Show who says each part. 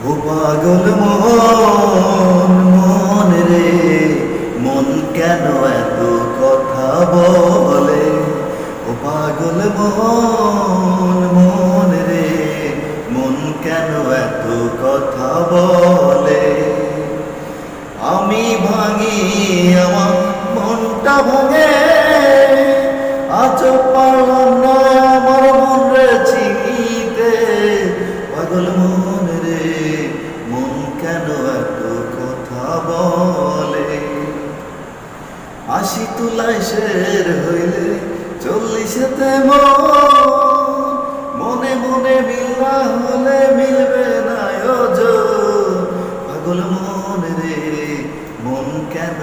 Speaker 1: ও পাগল মন মন রে, মন কেন এত কথা বলে? ও পাগল মন মন রে, মন কেন এত কথা বলে? আমি ভাঙি আমার মনটা ভাঙে, আজ পারলাম না আমার মন রে চিনিতে। পাগল মন রে, মন কেন এত কথা বলে? ৮০ তুলায় শের হইলে ৪০-এতে মনে মনে মিল না হলে মিলবে না ওজন। পাগল মন রে, মন কেন